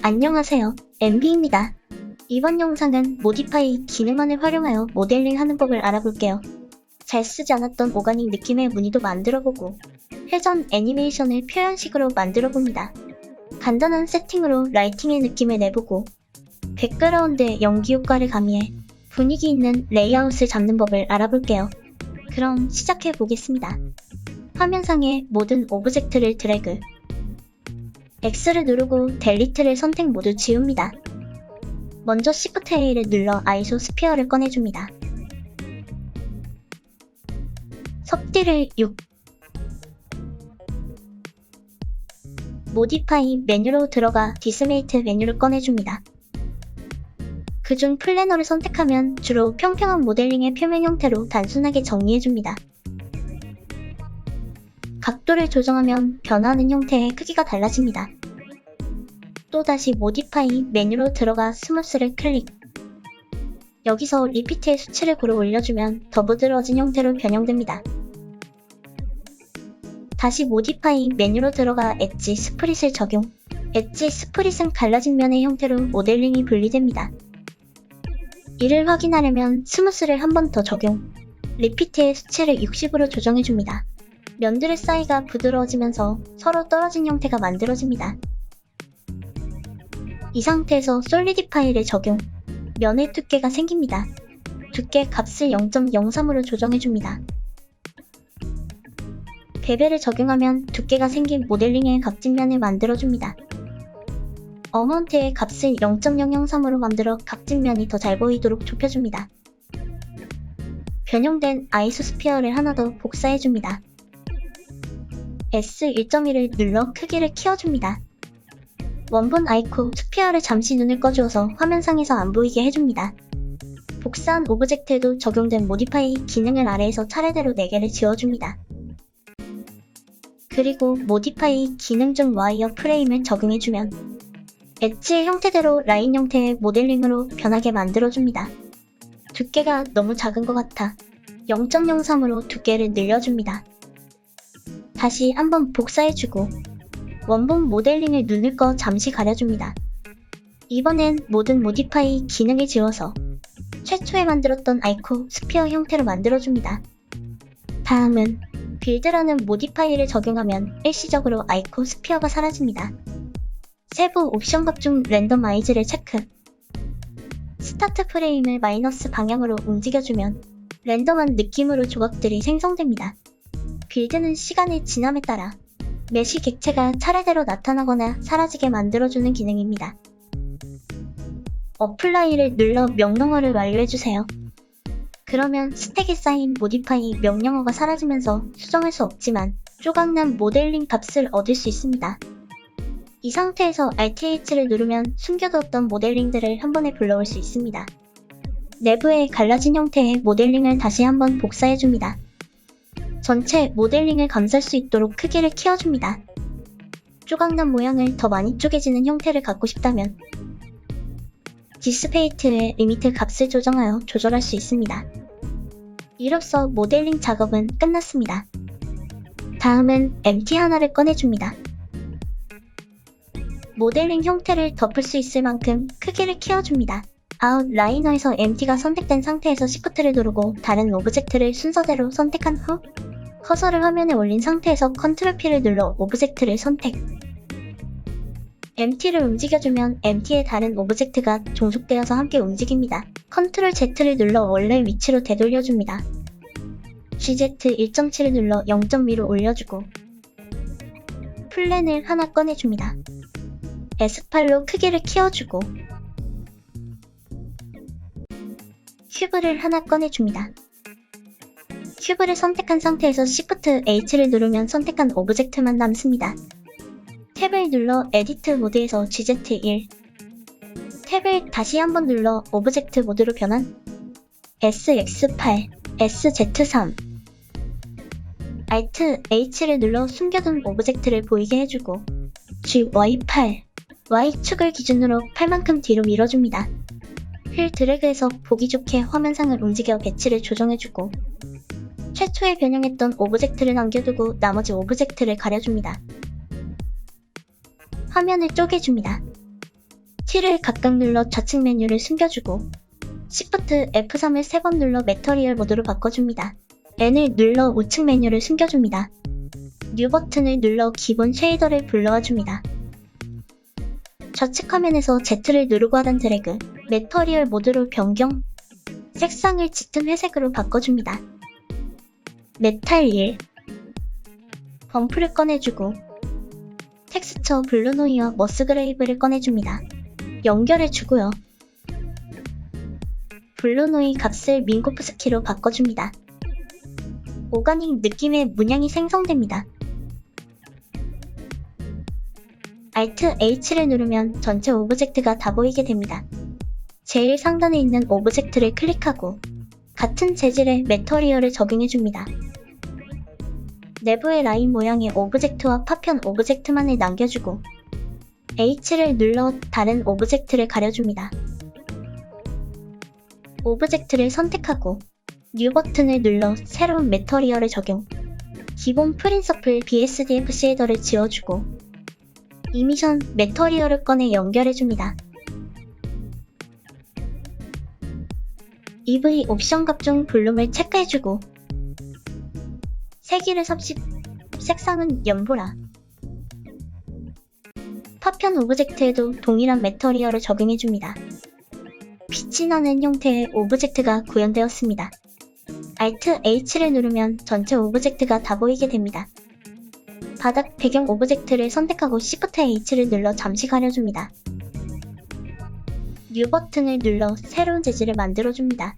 안녕하세요. MB입니다. 이번 영상은 모디파이 기능만을 활용하여 모델링 하는 법을 알아볼게요. 잘 쓰지 않았던 오가닉 느낌의 무늬도 만들어보고 회전 애니메이션을 표현식으로 만들어봅니다. 간단한 세팅으로 라이팅의 느낌을 내보고 백그라운드에 연기 효과를 가미해 분위기 있는 레이아웃을 잡는 법을 알아볼게요. 그럼 시작해 보겠습니다. 화면상의 모든 오브젝트를 드래그, X를 누르고 델리트를 선택 모두 지웁니다. 먼저 Shift A를 눌러 아이소 스피어를 꺼내줍니다. 섭디를 6, 모디파이 메뉴로 들어가 디스메이트 메뉴를 꺼내줍니다. 그중 플래너를 선택하면 주로 평평한 모델링의 표면 형태로 단순하게 정리해줍니다. 각도를 조정하면 변화하는 형태의 크기가 달라집니다. 또다시 모디파이 메뉴로 들어가 스무스를 클릭. 여기서 리피트의 수치를 고루 올려주면 더 부드러워진 형태로 변형됩니다. 다시 모디파이 메뉴로 들어가 엣지 스프릿을 적용. 엣지 스프릿은 갈라진 면의 형태로 모델링이 분리됩니다. 이를 확인하려면 스무스를 한 번 더 적용. 리피트의 수치를 60으로 조정해줍니다. 면들의 사이가 부드러워지면서 서로 떨어진 형태가 만들어집니다. 이 상태에서 솔리디파이를 적용. 면의 두께가 생깁니다. 두께 값을 0.03으로 조정해줍니다. 베벨을 적용하면 두께가 생긴 모델링의 각진 면을 만들어줍니다. 어마운트의 값을 0.003으로 만들어 각진 면이 더 잘 보이도록 좁혀줍니다. 변형된 아이소스피어를 하나 더 복사해줍니다. S1.1을 눌러 크기를 키워줍니다. 원본 아이코 스피어를 잠시 눈을 꺼주어서 화면상에서 안 보이게 해줍니다. 복사한 오브젝트에도 적용된 모디파이 기능을 아래에서 차례대로 4개를 지워줍니다. 그리고 모디파이 기능 중 와이어 프레임을 적용해주면 엣지의 형태대로 라인 형태의 모델링으로 변하게 만들어줍니다. 두께가 너무 작은 것 같아 0.03으로 두께를 늘려줍니다. 다시 한번 복사해주고 원본 모델링을 눈을 꺼 잠시 가려줍니다. 이번엔 모든 모디파이 기능을 지워서 최초에 만들었던 아이코 스피어 형태로 만들어줍니다. 다음은 빌드라는 모디파이를 적용하면 일시적으로 아이코 스피어가 사라집니다. 세부 옵션값 중 랜덤아이즈를 체크. 스타트 프레임을 마이너스 방향으로 움직여주면 랜덤한 느낌으로 조각들이 생성됩니다. 빌드는 시간의 지남에 따라 메쉬 객체가 차례대로 나타나거나 사라지게 만들어주는 기능입니다. 어플라이를 눌러 명령어를 완료해주세요. 그러면 스택에 쌓인 모디파이 명령어가 사라지면서 수정할 수 없지만 조각난 모델링 값을 얻을 수 있습니다. 이 상태에서 RTH를 누르면 숨겨두었던 모델링들을 한 번에 불러올 수 있습니다. 내부에 갈라진 형태의 모델링을 다시 한번 복사해줍니다. 전체 모델링을 감쌀 수 있도록 크기를 키워줍니다. 조각난 모양을 더 많이 쪼개지는 형태를 갖고 싶다면 디스페이트의 리미트 값을 조정하여 조절할 수 있습니다. 이로써 모델링 작업은 끝났습니다. 다음은 MT 하나를 꺼내줍니다. 모델링 형태를 덮을 수 있을 만큼 크기를 키워줍니다. 아웃라이너에서 MT가 선택된 상태에서 Shift를 누르고 다른 오브젝트를 순서대로 선택한 후 커서를 화면에 올린 상태에서 Ctrl P를 눌러 오브젝트를 선택. MT를 움직여주면 MT의 다른 오브젝트가 종속되어서 함께 움직입니다. Ctrl Z를 눌러 원래 위치로 되돌려줍니다. GZ 1.7을 눌러 0.2로 올려주고 플랜을 하나 꺼내줍니다. S8로 크기를 키워주고 큐브를 하나 꺼내줍니다. 큐브를 선택한 상태에서 Shift H를 누르면 선택한 오브젝트만 남습니다. 탭을 눌러 에디트 모드에서 GZ1 탭을 다시 한번 눌러 오브젝트 모드로 변환 SX8, SZ3 Alt H를 눌러 숨겨둔 오브젝트를 보이게 해주고 GY8 Y축을 기준으로 8만큼 뒤로 밀어줍니다. 휠 드래그해서 보기 좋게 화면상을 움직여 배치를 조정해주고 최초에 변형했던 오브젝트를 남겨두고 나머지 오브젝트를 가려줍니다. 화면을 쪼개줍니다. T를 각각 눌러 좌측 메뉴를 숨겨주고 Shift F3을 3번 눌러 매터리얼 모드로 바꿔줍니다. N을 눌러 우측 메뉴를 숨겨줍니다. 뉴 버튼을 눌러 기본 쉐이더를 불러와줍니다. 좌측 화면에서 Z를 누르고 하단 드래그, 매터리얼 모드로 변경, 색상을 짙은 회색으로 바꿔줍니다. 메탈 1, 범프를 꺼내주고 텍스처 블루노이와 머스그레이브를 꺼내줍니다. 연결해주고요. 블루노이 값을 민코프스키로 바꿔줍니다. 오가닉 느낌의 문양이 생성됩니다. Alt H를 누르면 전체 오브젝트가 다 보이게 됩니다. 제일 상단에 있는 오브젝트를 클릭하고 같은 재질의 매터리얼을 적용해줍니다. 내부의 라인 모양의 오브젝트와 파편 오브젝트만을 남겨주고 H를 눌러 다른 오브젝트를 가려줍니다. 오브젝트를 선택하고 뉴 버튼을 눌러 새로운 매터리얼을 적용, 기본 프린서플 BSDF 쉐이더를 지워주고 이미션 매터리얼을 꺼내 연결해줍니다. EV 옵션 값 중 블룸을 체크해주고 세기를 삽입, 색상은 연보라. 파편 오브젝트에도 동일한 매터리얼을 적용해줍니다. 빛이 나는 형태의 오브젝트가 구현되었습니다. Alt H를 누르면 전체 오브젝트가 다 보이게 됩니다. 바닥 배경 오브젝트를 선택하고 Shift H를 눌러 잠시 가려줍니다. 뉴 버튼을 눌러 새로운 재질을 만들어줍니다.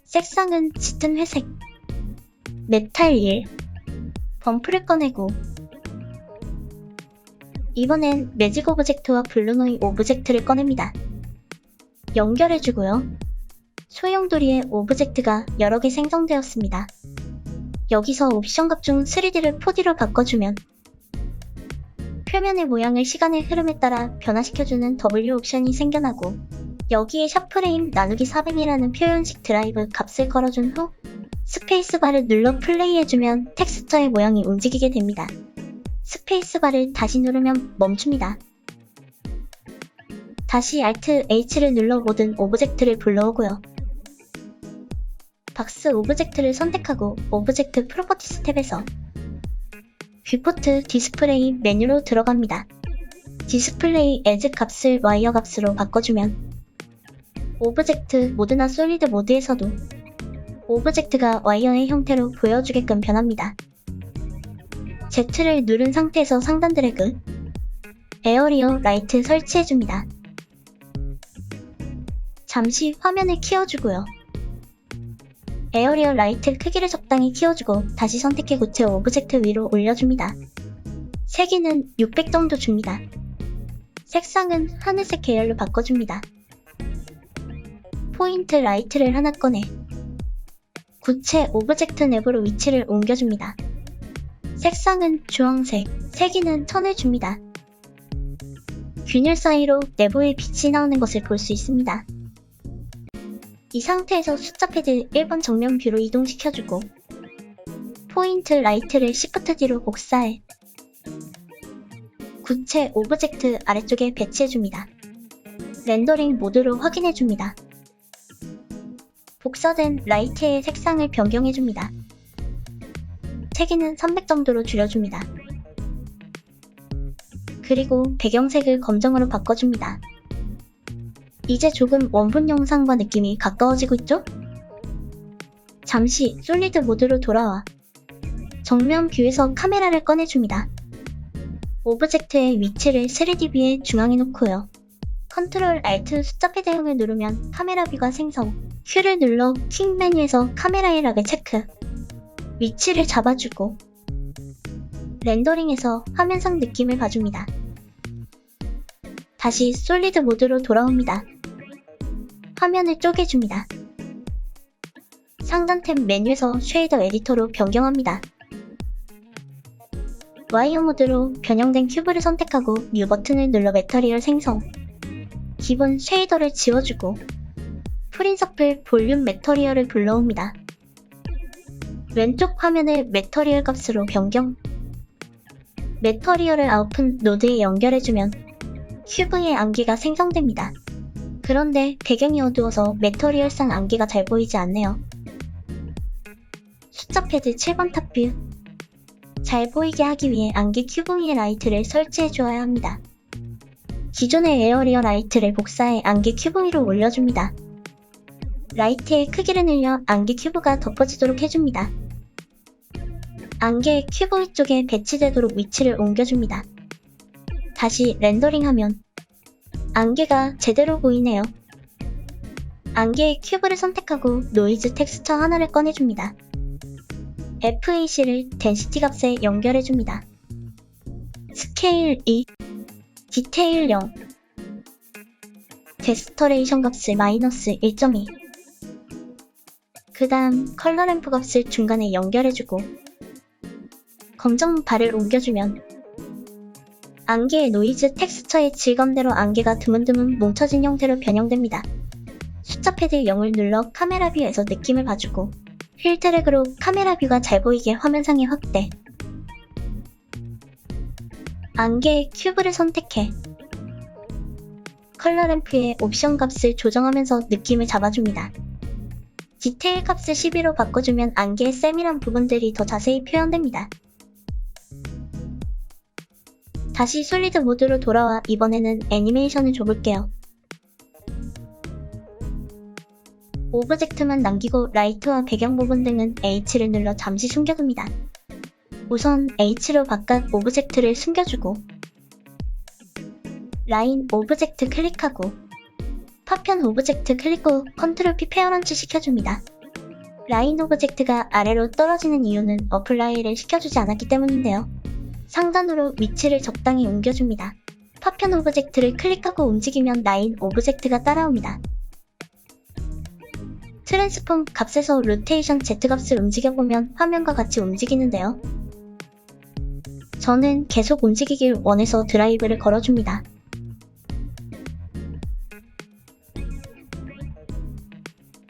색상은 짙은 회색, 메탈 1, 범프를 꺼내고 이번엔 매직 오브젝트와 블루노이 오브젝트를 꺼냅니다. 연결해주고요. 소용돌이의 오브젝트가 여러 개 생성되었습니다. 여기서 옵션 값 중 3D를 4D로 바꿔주면 표면의 모양을 시간의 흐름에 따라 변화시켜주는 W 옵션이 생겨나고 여기에 샤프레임 나누기 400이라는 표현식 드라이브 값을 걸어준 후 스페이스바를 눌러 플레이해주면 텍스처의 모양이 움직이게 됩니다. 스페이스바를 다시 누르면 멈춥니다. 다시 Alt H를 눌러 모든 오브젝트를 불러오고요. 박스 오브젝트를 선택하고 오브젝트 프로퍼티스 탭에서 뷰포트 디스플레이 메뉴로 들어갑니다. 디스플레이 에즈 값을 와이어 값으로 바꿔주면 오브젝트 모드나 솔리드 모드에서도 오브젝트가 와이어의 형태로 보여주게끔 변합니다. Z를 누른 상태에서 상단 드래그, 에어리어 라이트 설치해줍니다. 잠시 화면을 키워주고요. 에어리어 라이트 크기를 적당히 키워주고 다시 선택해 고체 오브젝트 위로 올려줍니다. 세기는 600 정도 줍니다. 색상은 하늘색 계열로 바꿔줍니다. 포인트 라이트를 하나 꺼내 구체 오브젝트 내부로 위치를 옮겨줍니다. 색상은 주황색, 세기는 1000을 줍니다. 균열 사이로 내부의 빛이 나오는 것을 볼 수 있습니다. 이 상태에서 숫자 패드 1번 정면 뷰로 이동시켜주고 포인트 라이트를 Shift D로 복사해 구체 오브젝트 아래쪽에 배치해줍니다. 렌더링 모드로 확인해줍니다. 복사된 라이트의 색상을 변경해줍니다. 세기는 300 정도로 줄여줍니다. 그리고 배경색을 검정으로 바꿔줍니다. 이제 조금 원본 영상과 느낌이 가까워지고 있죠? 잠시 솔리드 모드로 돌아와 정면 뷰에서 카메라를 꺼내줍니다. 오브젝트의 위치를 3D 뷰에 중앙에 놓고요. 컨트롤 Alt 숫자 패드형을 누르면 카메라 뷰가 생성, Q를 눌러 킥 메뉴에서 카메라의 락을 체크, 위치를 잡아주고 렌더링에서 화면상 느낌을 봐줍니다. 다시 솔리드 모드로 돌아옵니다. 화면을 쪼개줍니다. 상단 탭 메뉴에서 쉐이더 에디터로 변경합니다. 와이어 모드로 변형된 큐브를 선택하고 뉴 버튼을 눌러 매터리얼 생성, 기본 쉐이더를 지워주고 프린서플 볼륨 매터리얼을 불러옵니다. 왼쪽 화면을 매터리얼 값으로 변경, 매터리얼을 아웃풋 노드에 연결해주면 큐브의 안개가 생성됩니다. 그런데 배경이 어두워서 매터리얼상 안개가 잘 보이지 않네요. 숫자 패드 7번 탑뷰. 잘 보이게 하기 위해 안개 큐브 위에 라이트를 설치해 주어야 합니다. 기존의 에어리어 라이트를 복사해 안개 큐브 위로 올려줍니다. 라이트의 크기를 늘려 안개 큐브가 덮어지도록 해줍니다. 안개 큐브 위쪽에 배치되도록 위치를 옮겨줍니다. 다시 렌더링하면 안개가 제대로 보이네요. 안개의 큐브를 선택하고 노이즈 텍스처 하나를 꺼내줍니다. FAC를 덴시티 값에 연결해줍니다. 스케일 2, 디테일 0, 데스터레이션 값을 마이너스 1.2. 그 다음 컬러 램프 값을 중간에 연결해주고 검정 바를 옮겨주면 안개의 노이즈 텍스처의 질감대로 안개가 드문드문 뭉쳐진 형태로 변형됩니다. 숫자 패드 0을 눌러 카메라 뷰에서 느낌을 봐주고 휠 트랙으로 카메라 뷰가 잘 보이게 화면상에 확대. 안개의 큐브를 선택해 컬러 램프의 옵션 값을 조정하면서 느낌을 잡아줍니다. 디테일 값을 12로 바꿔주면 안개의 세밀한 부분들이 더 자세히 표현됩니다. 다시 솔리드 모드로 돌아와 이번에는 애니메이션을 줘볼게요. 오브젝트만 남기고 라이트와 배경 부분 등은 H를 눌러 잠시 숨겨둡니다. 우선 H로 바깥 오브젝트를 숨겨주고 라인 오브젝트 클릭하고 파편 오브젝트 클릭 후 컨트롤 P 페어런치 시켜줍니다. 라인 오브젝트가 아래로 떨어지는 이유는 어플라이를 시켜주지 않았기 때문인데요. 상단으로 위치를 적당히 옮겨줍니다. 파편 오브젝트를 클릭하고 움직이면 라인 오브젝트가 따라옵니다. 트랜스폼 값에서 로테이션 Z 값을 움직여보면 화면과 같이 움직이는데요. 저는 계속 움직이길 원해서 드라이브를 걸어줍니다.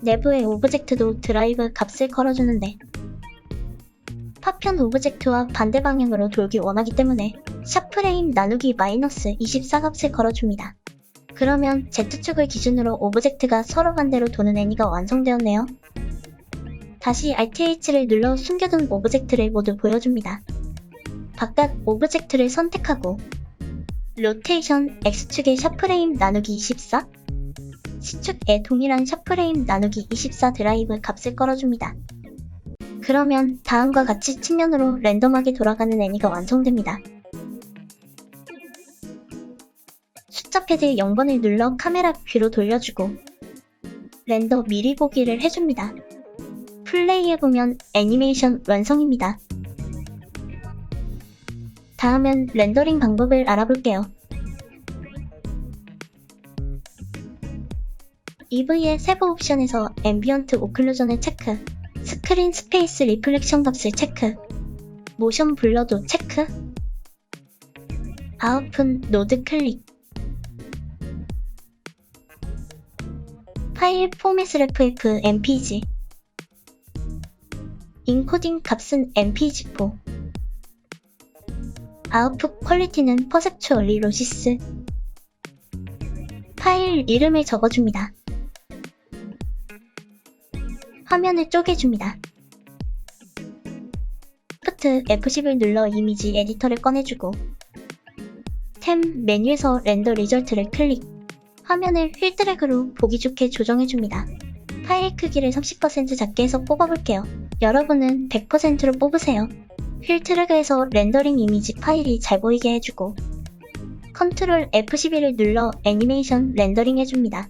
내부의 오브젝트도 드라이브 값을 걸어주는데 파편 오브젝트와 반대 방향으로 돌기 원하기 때문에 샤프레임 나누기 마이너스 24 값을 걸어줍니다. 그러면 Z축을 기준으로 오브젝트가 서로 반대로 도는 애니가 완성되었네요. 다시 RTH를 눌러 숨겨둔 오브젝트를 모두 보여줍니다. 바깥 오브젝트를 선택하고 로테이션 X축의 샤프레임 나누기 24, C축에 동일한 샤프레임 나누기 24 드라이브 값을 걸어줍니다. 그러면 다음과 같이 측면으로 랜덤하게 돌아가는 애니가 완성됩니다. 숫자 패드 0번을 눌러 카메라 뷰로 돌려주고 렌더 미리 보기를 해줍니다. 플레이해보면 애니메이션 완성입니다. 다음은 렌더링 방법을 알아볼게요. EV의 세부 옵션에서 앰비언트 오클루전을 체크, 스크린 스페이스 리플렉션 값을 체크, 모션 블러도 체크, 아웃풋 노드 클릭, 파일 포맷 FF MPG, 인코딩 값은 MPG4, 아웃풋 퀄리티는 퍼셉추얼리 로시스, 파일 이름을 적어줍니다. 화면을 쪼개줍니다. Shift F10을 눌러 이미지 에디터를 꺼내주고 템 메뉴에서 렌더 리절트를 클릭, 화면을 휠 드래그로 보기 좋게 조정해줍니다. 파일 크기를 30% 작게 해서 뽑아볼게요. 여러분은 100%로 뽑으세요. 휠 트래그에서 렌더링 이미지 파일이 잘 보이게 해주고 컨트롤 F11을 눌러 애니메이션 렌더링 해줍니다.